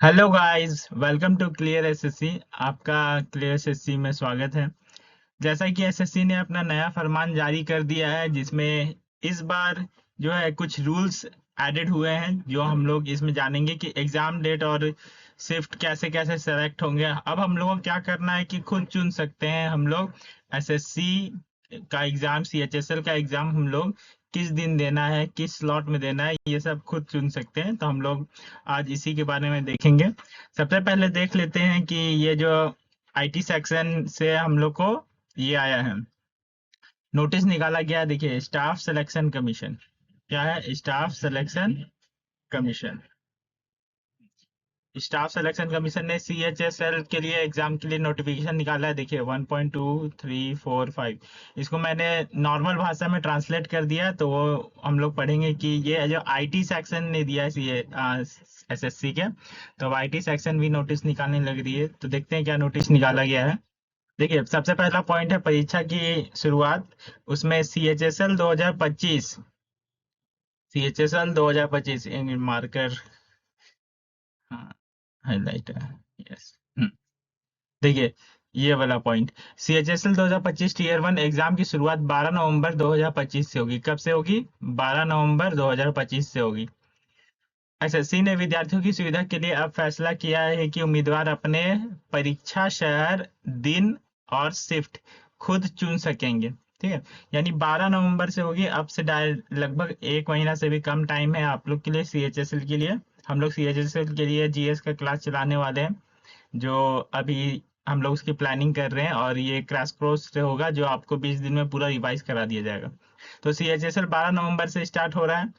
Hello guys, welcome to clear SSC. आपका clear SSC में स्वागत है। जैसा कि एसएससी ने अपना नया फरमान जारी कर दिया है, जिसमें इस बार जो है कुछ रूल्स एडेड हुए हैं, जो हम लोग इसमें जानेंगे कि एग्जाम डेट और शिफ्ट कैसे कैसे सेलेक्ट होंगे। अब हम लोगों को क्या करना है कि खुद चुन सकते हैं हम लोग एसएससी का एग्जाम, सीएचएसएल का एग्जाम हम लोग किस दिन देना है, किस स्लॉट में देना है, ये सब खुद चुन सकते हैं। तो हम लोग आज इसी के बारे में देखेंगे। सबसे पहले देख लेते हैं कि ये जो आईटी सेक्शन से हम लोग को ये आया है, नोटिस निकाला गया। देखिए, स्टाफ सिलेक्शन कमीशन क्या है। Staff selection commission, staff selection commission ने सीएचएसएल के लिए एग्जाम के लिए नोटिफिकेशन निकाला है। देखिए 1.2345, इसको मैंने नॉर्मल भाषा में ट्रांसलेट कर दिया, तो वो हम लोग पढ़ेंगे कि ये जो आईटी सेक्शन ने दिया है सी एसएससी के, तो अब आईटी सेक्शन भी नोटिस निकालने लग रही है। तो देखते हैं क्या नोटिस निकाला गया है। देखिए, सबसे पहला पॉइंट है परीक्षा की शुरुआत। उसमें सीएचएसएल 2025, सीएचएसएल 2025 मार्कर, हाँ, हाईलाइट है, यस। देखिए, ये वाला point, CHSL 2025 tier one exam की शुरुआत 12 नवंबर 2025 से होगी। कब से होगी? 12 नवंबर 2025 से होगी। एसएससी ने विद्यार्थियों की सुविधा के लिए अब फैसला किया है कि उम्मीदवार अपने परीक्षा शहर, दिन और शिफ्ट खुद चुन सकेंगे। ठीक है, यानी 12 नवंबर से होगी। अब से लगभग एक महीना से भी कम टाइम है आप लोग के लिए, सीएचएसएल के लिए। हम लोग सीएचएसएल के लिए जीएस का क्लास चलाने वाले हैं, जो अभी हम लोग उसकी प्लानिंग कर रहे हैं, और ये क्रैश कोर्स से होगा, जो आपको 20 दिन में पूरा रिवाइज करा दिया जाएगा। तो सीएचएसएल 12 नवंबर से स्टार्ट हो रहा है।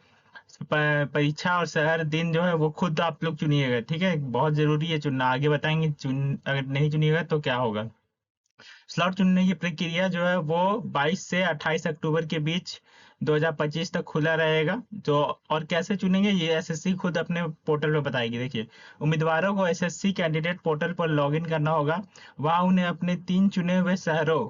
परीक्षा और शहर, दिन जो है वो खुद आप लोग चुनिएगा। ठीक है, बहुत जरूरी है चुनना, आगे बताएंगे। अगर नहीं चुनिएगा तो क्या होगा। स्लॉट चुनने की प्रक्रिया जो है वो 22 से 28 अक्टूबर के बीच 2025 तक खुला रहेगा। तो और कैसे चुनेंगे, ये एसएससी खुद अपने पोर्टल पे बताएगी। देखिए, उम्मीदवारों को एसएससी कैंडिडेट पोर्टल पर लॉगिन करना होगा। वहां उन्हें अपने 3 चुने हुए शहरों,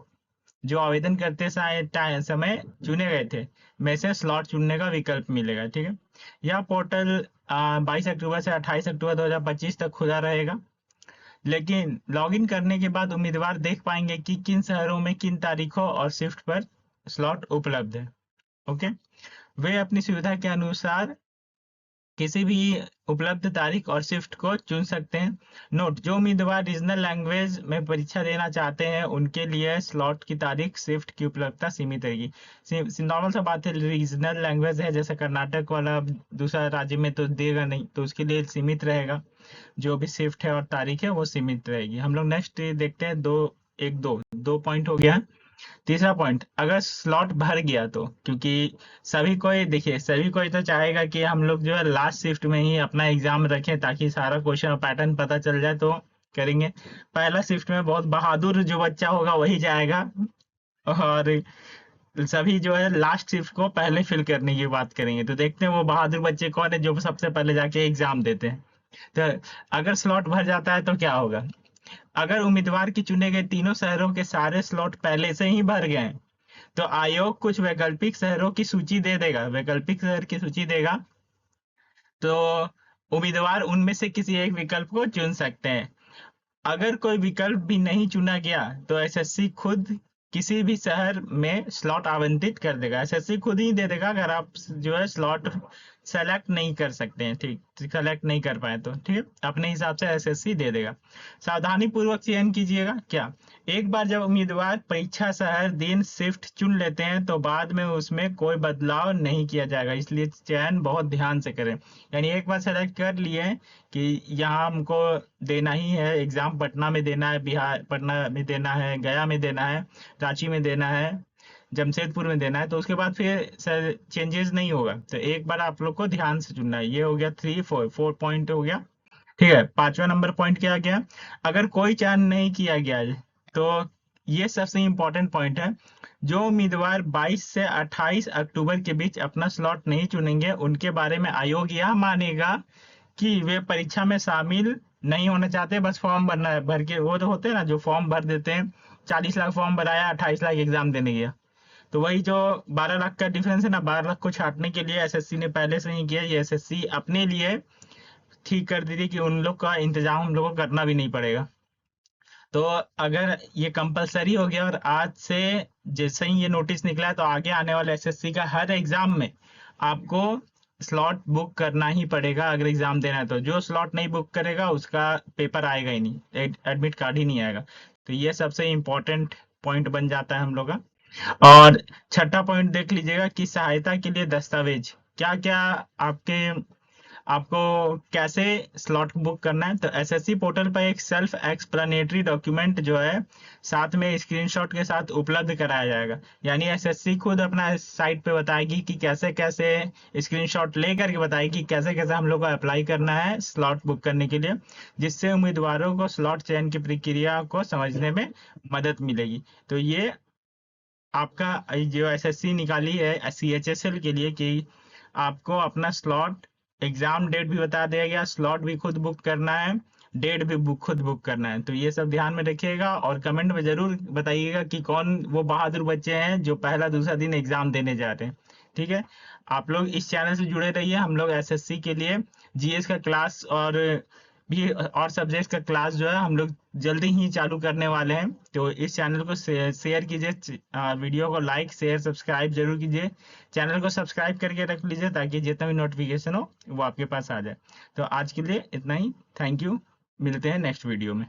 जो आवेदन करते समय चुने गए थे, में से स्लॉट चुनने का विकल्प मिलेगा। ठीक है, यह पोर्टल 22 अक्टूबर से 28 अक्टूबर 2025 तक खुला रहेगा। लेकिन लॉगिन करने के बाद उम्मीदवार देख पाएंगे कि किन शहरों में किन तारीखों और शिफ्ट पर स्लॉट उपलब्ध है। ओके, वे अपनी सुविधा के अनुसार किसी भी उपलब्ध तारीख और शिफ्ट को चुन सकते हैं। नोट, जो उम्मीदवार रीजनल लैंग्वेज में परीक्षा देना चाहते हैं, उनके लिए स्लॉट की तारीख, शिफ्ट की उपलब्धता सीमित रहेगी। नॉर्मल सा बात है, रीजनल लैंग्वेज है, जैसे कर्नाटक वाला दूसरा राज्य में तो देगा नहीं, तो उसके लिए सीमित रहेगा। जो भी शिफ्ट है और तारीख है वो सीमित रहेगी। हम लोग नेक्स्ट देखते हैं। दो पॉइंट हो गया। तीसरा पॉइंट, अगर स्लॉट भर गया तो, क्योंकि सभी कोई, देखिए सभी कोई तो चाहेगा कि हम लोग जो है लास्ट शिफ्ट में ही अपना एग्जाम रखें, ताकि सारा क्वेश्चन और पैटर्न पता चल जाए, तो करेंगे। पहला शिफ्ट में बहुत बहादुर जो बच्चा होगा वही जाएगा, और सभी जो है लास्ट शिफ्ट को पहले फिल करने की बात करेंगे। तो देखते हैं वो बहादुर बच्चे कौन है जो सबसे पहले जाके एग्जाम देते हैं। तो अगर स्लॉट भर जाता है तो क्या होगा? अगर उम्मीदवार के चुने गए तीनों शहरों के सारे स्लॉट पहले से ही भर गए हैं, तो आयोग कुछ वैकल्पिक शहरों की सूची दे देगा, वैकल्पिक शहर की सूची देगा। तो उम्मीदवार उनमें से किसी एक विकल्प को चुन सकते हैं। अगर कोई विकल्प भी नहीं चुना गया, तो एसएससी खुद किसी भी शहर में स्लॉट आवंटित कर देगा। एसएससी खुद ही दे देगा, अगर आप जो है स्लॉट सेलेक्ट नहीं कर सकते हैं, ठीक, सेलेक्ट नहीं कर पाए तो ठीक है, अपने हिसाब से एसएससी दे देगा। सावधानी पूर्वक चयन कीजिएगा। क्या, एक बार जब उम्मीदवार परीक्षा शहर, दिन, शिफ्ट चुन लेते हैं, तो बाद में उसमें कोई बदलाव नहीं किया जाएगा, इसलिए चयन बहुत ध्यान से करें। यानी एक बार सेलेक्ट कर लिए कि यहाँ हमको देना ही है एग्जाम, पटना में देना है, बिहार पटना में देना है, गया में देना है, रांची में देना है, जमशेदपुर में देना है, तो उसके बाद फिर सर चेंजेस नहीं होगा। तो एक बार आप लोग को ध्यान से चुनना है। ये हो गया 4 पॉइंट हो गया। ठीक है, पांचवा नंबर पॉइंट क्या गया? अगर कोई चयन नहीं किया गया है, तो ये सबसे इंपॉर्टेंट पॉइंट है। जो उम्मीदवार 22 से 28 अक्टूबर के बीच अपना स्लॉट नहीं चुनेंगे, उनके बारे में आयोग यह मानेगा कि वे परीक्षा में शामिल नहीं होना चाहते, बस फॉर्म भरना है। भर के वो तो होते हैं ना, जो फॉर्म भर देते हैं, 40 लाख फॉर्म भराया, 28 लाख एग्जाम देने गया। तो वही जो 12 लाख का डिफरेंस है ना, 12 लाख को छांटने के लिए एसएससी ने पहले से ही किया। ये एसएससी अपने लिए ठीक कर दी थी कि उन लोग का इंतजाम हम लोग को करना भी नहीं पड़ेगा। तो अगर ये कंपलसरी हो गया और आज से जैसे ही ये नोटिस निकला है, तो आगे आने वाले एसएससी का हर एग्जाम में आपको स्लॉट बुक करना ही पड़ेगा। अगर एग्जाम देना है तो जो स्लॉट नहीं बुक करेगा उसका पेपर आएगा ही नहीं, एडमिट कार्ड ही नहीं आएगा। तो ये सबसे इम्पोर्टेंट पॉइंट बन जाता है हम लोग का। और छठा पॉइंट देख लीजिएगा कि सहायता के लिए दस्तावेज क्या क्या आपके आपको कैसे स्लॉट बुक करना है। तो एसएससी पोर्टल पर एक सेल्फ एक्सप्लेनेटरी डॉक्यूमेंट जो है साथ में स्क्रीनशॉट के साथ उपलब्ध कराया जाएगा। यानी एसएससी खुद अपना साइट पे बताएगी कि कैसे कैसे, स्क्रीनशॉट लेकर के बताएगी कैसे कैसे हम लोग को अप्लाई करना है स्लॉट बुक करने के लिए, जिससे उम्मीदवारों को स्लॉट चयन की प्रक्रिया को समझने में मदद मिलेगी। तो ये आपका जो एसएससी निकाली है सीएचएसएल के लिए कि आपको अपना स्लॉट, एग्जाम डेट भी बता दिया गया, स्लॉट भी खुद बुक करना है, डेट भी खुद बुक करना है। तो ये सब ध्यान में रखिएगा और कमेंट में जरूर बताइएगा कि कौन वो बहादुर बच्चे हैं जो पहला दूसरा दिन एग्जाम देने जा रहे हैं। ठीक है, आप लोग इस चैनल से जुड़े रहिए। हम लोग एसएससी के लिए जीएस का क्लास और भी और सब्जेक्ट का क्लास जो है हम लोग जल्दी ही चालू करने वाले हैं। तो इस चैनल को शेयर कीजिए, वीडियो को लाइक शेयर सब्सक्राइब जरूर कीजिए। चैनल को सब्सक्राइब करके रख लीजिए ताकि जितना भी नोटिफिकेशन हो वो आपके पास आ जाए। तो आज के लिए इतना ही। थैंक यू, मिलते हैं नेक्स्ट वीडियो में।